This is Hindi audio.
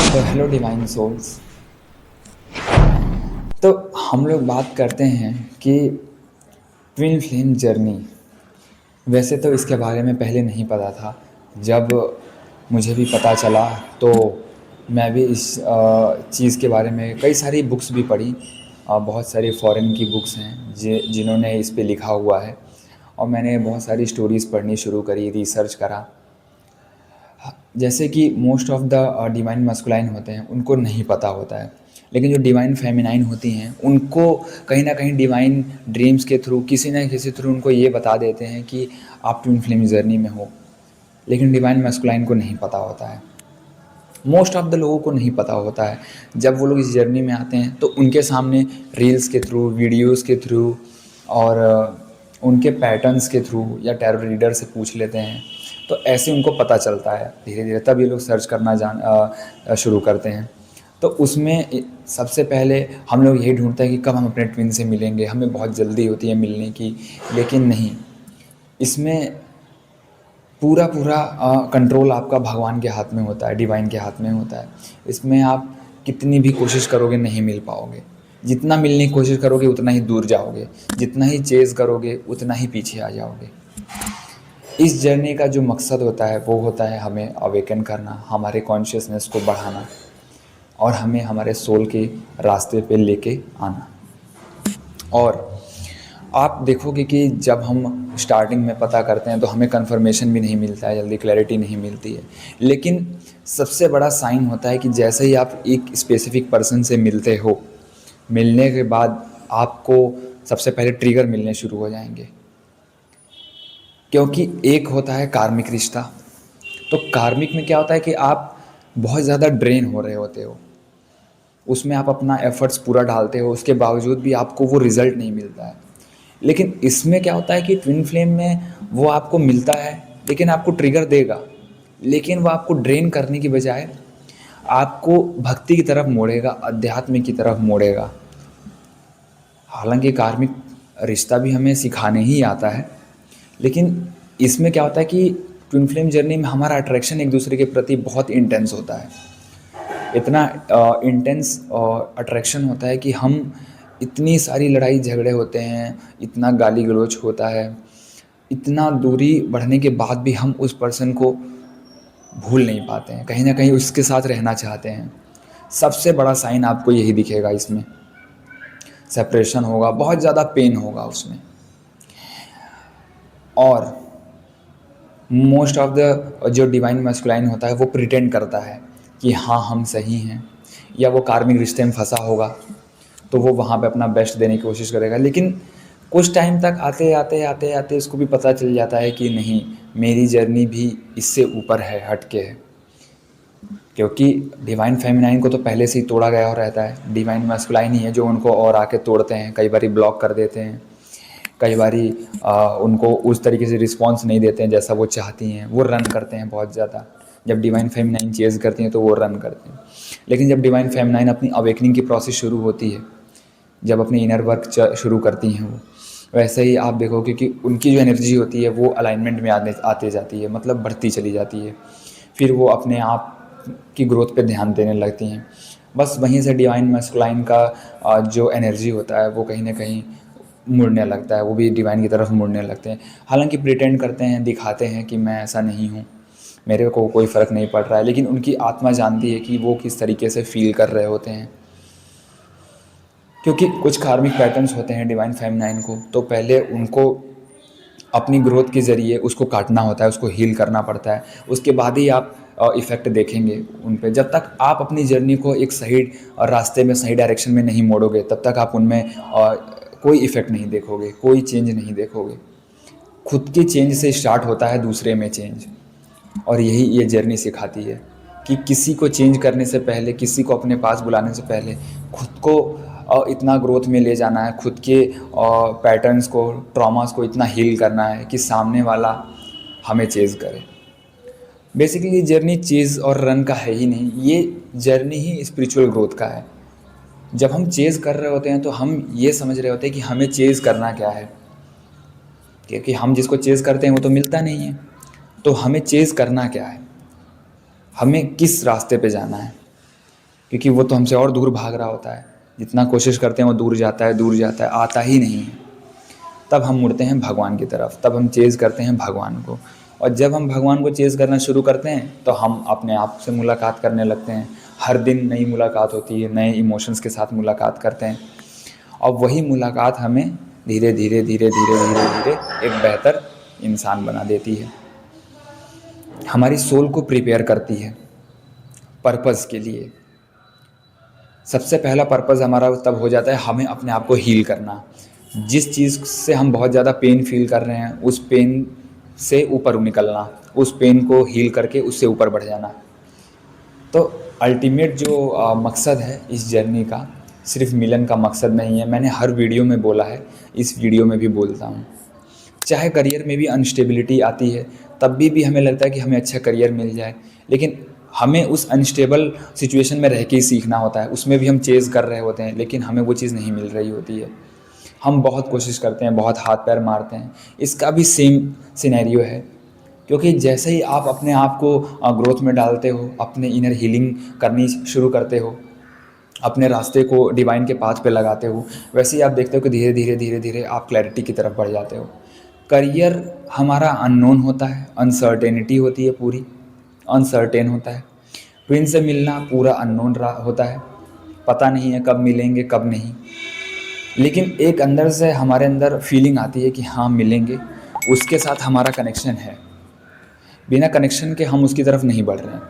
तो हेलो डिवाइन सोल्स। तो हम लोग बात करते हैं कि ट्विन फ्लेम जर्नी। वैसे तो इसके बारे में पहले नहीं पता था। जब मुझे भी पता चला तो मैं भी इस चीज़ के बारे में कई सारी बुक्स भी पढ़ी। बहुत सारी फॉरेन की बुक्स हैं जिन्होंने इस पे लिखा हुआ है, और मैंने बहुत सारी स्टोरीज़ पढ़नी शुरू करी, रिसर्च करा। जैसे कि most of the divine masculine होते हैं उनको नहीं पता होता है, लेकिन जो डिवाइन फेमिनाइन होती हैं उनको कहीं ना कहीं डिवाइन ड्रीम्स के थ्रू किसी न किसी थ्रू उनको ये बता देते हैं कि आप ट्विन फ्लेम जर्नी में हो। लेकिन डिवाइन मस्कुलाइन को नहीं पता होता है, मोस्ट ऑफ द लोगों को नहीं पता होता है। जब वो लोग इस जर्नी में आते हैं तो उनके सामने रील्स के थ्रू, वीडियोस के थ्रू और उनके पैटर्न्स के थ्रू या टैरो रीडर से पूछ लेते हैं, तो ऐसे उनको पता चलता है धीरे धीरे। तब ये लोग सर्च करना शुरू करते हैं। तो उसमें सबसे पहले हम लोग यही ढूंढते हैं कि कब हम अपने ट्विन से मिलेंगे, हमें बहुत जल्दी होती है मिलने की। लेकिन नहीं, इसमें पूरा पूरा कंट्रोल आपका भगवान के हाथ में होता है, डिवाइन के हाथ में होता है। इसमें आप कितनी भी कोशिश करोगे नहीं मिल पाओगे। जितना मिलने की कोशिश करोगे उतना ही दूर जाओगे, जितना ही चेज़ करोगे उतना ही पीछे आ जाओगे। इस जर्नी का जो मकसद होता है वो होता है हमें अवेकन करना, हमारे कॉन्शियसनेस को बढ़ाना और हमें हमारे सोल के रास्ते पे लेके आना। और आप देखोगे कि जब हम स्टार्टिंग में पता करते हैं तो हमें कंफर्मेशन भी नहीं मिलता है, जल्दी क्लैरिटी नहीं मिलती है। लेकिन सबसे बड़ा साइन होता है कि जैसे ही आप एक स्पेसिफिक पर्सन से मिलते हो, मिलने के बाद आपको सबसे पहले ट्रिगर मिलने शुरू हो जाएंगे। क्योंकि एक होता है कार्मिक रिश्ता। तो कार्मिक में क्या होता है कि आप बहुत ज़्यादा ड्रेन हो रहे होते हो, उसमें आप अपना एफर्ट्स पूरा डालते हो, उसके बावजूद भी आपको वो रिज़ल्ट नहीं मिलता है। लेकिन इसमें क्या होता है कि ट्विन फ्लेम में वो आपको मिलता है, लेकिन आपको ट्रिगर देगा, लेकिन वो आपको ड्रेन करने की बजाय आपको भक्ति की तरफ मोड़ेगा, अध्यात्म की तरफ मोड़ेगा। हालांकि कार्मिक रिश्ता भी हमें सिखाने ही आता है, लेकिन इसमें क्या होता है कि ट्विन फ्लेम जर्नी में हमारा अट्रैक्शन एक दूसरे के प्रति बहुत इंटेंस होता है। इतना इंटेंस अट्रैक्शन होता है कि हम इतनी सारी लड़ाई झगड़े होते हैं, इतना गाली गलौज होता है, इतना दूरी बढ़ने के बाद भी हम उस पर्सन को भूल नहीं पाते हैं, कहीं ना कहीं उसके साथ रहना चाहते हैं। सबसे बड़ा साइन आपको यही दिखेगा इसमें। सेपरेशन होगा, बहुत ज़्यादा पेन होगा उसमें। और मोस्ट ऑफ द जो डिवाइन मस्कुलाइन होता है वो प्रिटेंड करता है कि हाँ हम सही हैं, या वो कार्मिक रिश्ते में फंसा होगा तो वो वहाँ पे अपना बेस्ट देने की कोशिश करेगा। लेकिन कुछ टाइम तक आते आते आते आते उसको भी पता चल जाता है कि नहीं, मेरी जर्नी भी इससे ऊपर है, हटके है। क्योंकि डिवाइन फेमिनाइन को तो पहले से ही तोड़ा गया और रहता है, डिवाइन मस्कुलाइन ही है जो उनको और आके तोड़ते हैं, कई बार ब्लॉक कर देते हैं, कई बारी उनको उस तरीके से रिस्पॉन्स नहीं देते हैं जैसा वो चाहती हैं, वो रन करते हैं बहुत ज़्यादा। जब डिवाइन फेमिनाइन चेज़ करती हैं तो वो रन करते हैं। लेकिन जब डिवाइन फेमिनाइन अपनी अवेकनिंग की प्रोसेस शुरू होती है, जब अपनी इनर वर्क शुरू करती हैं वो, वैसे ही आप देखोगे कि उनकी जो एनर्जी होती है वो अलाइनमेंट में आते जाती है, मतलब बढ़ती चली जाती है। फिर वो अपने आप की ग्रोथ पे ध्यान देने लगती हैं। बस वहीं से डिवाइन मस्कुलाइन का जो एनर्जी होता है वो कहीं ना कहीं मुड़ने लगता है, वो भी डिवाइन की तरफ मुड़ने लगते हैं। हालांकि प्रिटेंड करते हैं, दिखाते हैं कि मैं ऐसा नहीं हूँ, मेरे को कोई फ़र्क नहीं पड़ रहा है, लेकिन उनकी आत्मा जानती है कि वो किस तरीके से फील कर रहे होते हैं। क्योंकि कुछ कार्मिक पैटर्न्स होते हैं डिवाइन फेमिनाइन को, तो पहले उनको अपनी ग्रोथ के ज़रिए उसको काटना होता है, उसको हील करना पड़ता है, उसके बाद ही आप इफ़ेक्ट देखेंगे उन पे। जब तक आप अपनी जर्नी को एक सही रास्ते में, सही डायरेक्शन में नहीं मोड़ोगे, तब तक आप उनमें कोई इफ़ेक्ट नहीं देखोगे, कोई चेंज नहीं देखोगे। खुद के चेंज से स्टार्ट होता है दूसरे में चेंज। और यही ये जर्नी सिखाती है कि किसी को चेंज करने से पहले, किसी को अपने पास बुलाने से पहले खुद को इतना ग्रोथ में ले जाना है, खुद के पैटर्न्स को, ट्रॉमास को इतना हील करना है कि सामने वाला हमें चेज़ करे। बेसिकली जर्नी चेज़ और रन का है ही नहीं, ये जर्नी ही स्पिरिचुअल ग्रोथ का है। जब हम चेज़ कर रहे होते हैं तो हम ये समझ रहे होते हैं कि हमें चेज़ करना क्या है, क्योंकि हम जिसको चेज़ करते हैं वो तो मिलता नहीं है। तो हमें चेज़ करना क्या है, हमें किस रास्ते पे जाना है। क्योंकि वो तो हमसे और दूर भाग रहा होता है। जितना कोशिश करते हैं वो दूर जाता है, दूर जाता है, आता ही नहीं है। तब हम मुड़ते हैं भगवान की तरफ, तब हम चेज़ करते हैं भगवान को। और जब हम भगवान को चेज़ करना शुरू करते हैं तो हम अपने आप से मुलाकात करने लगते हैं। हर दिन नई मुलाकात होती है, नए इमोशंस के साथ मुलाकात करते हैं, और वही मुलाकात हमें धीरे धीरे धीरे धीरे धीरे धीरे एक बेहतर इंसान बना देती है, हमारी सोल को प्रिपेयर करती है पर्पज़ के लिए। सबसे पहला पर्पज़ हमारा तब हो जाता है हमें अपने आप को हील करना। जिस चीज़ से हम बहुत ज़्यादा पेन फील कर रहे हैं, उस पेन से ऊपर निकलना, उस पेन को हील करके उससे ऊपर बढ़ जाना। तो अल्टीमेट जो मकसद है इस जर्नी का, सिर्फ मिलन का मकसद नहीं है। मैंने हर वीडियो में बोला है, इस वीडियो में भी बोलता हूँ। चाहे करियर में भी अनस्टेबिलिटी आती है, तब भी हमें लगता है कि हमें अच्छा करियर मिल जाए, लेकिन हमें उस अनस्टेबल सिचुएशन में रह के ही सीखना होता है। उसमें भी हम चेज़ कर रहे होते हैं, लेकिन हमें वो चीज़ नहीं मिल रही होती है। हम बहुत कोशिश करते हैं, बहुत हाथ पैर मारते हैं। इसका भी सेम सिनेरियो है, क्योंकि जैसे ही आप अपने आप को ग्रोथ में डालते हो, अपने इनर हीलिंग करनी शुरू करते हो, अपने रास्ते को डिवाइन के पाथ पे लगाते हो, वैसे ही आप देखते हो कि धीरे धीरे धीरे धीरे आप क्लैरिटी की तरफ बढ़ जाते हो। करियर हमारा अननोन होता है, अनसर्टेनिटी होती है, पूरी अनसर्टेन होता है। ट्विन से मिलना पूरा अननोन होता है, पता नहीं है कब मिलेंगे कब नहीं, लेकिन एक अंदर से हमारे अंदर फीलिंग आती है कि हाँ मिलेंगे, उसके साथ हमारा कनेक्शन है। बिना कनेक्शन के हम उसकी तरफ नहीं बढ़ रहे हैं।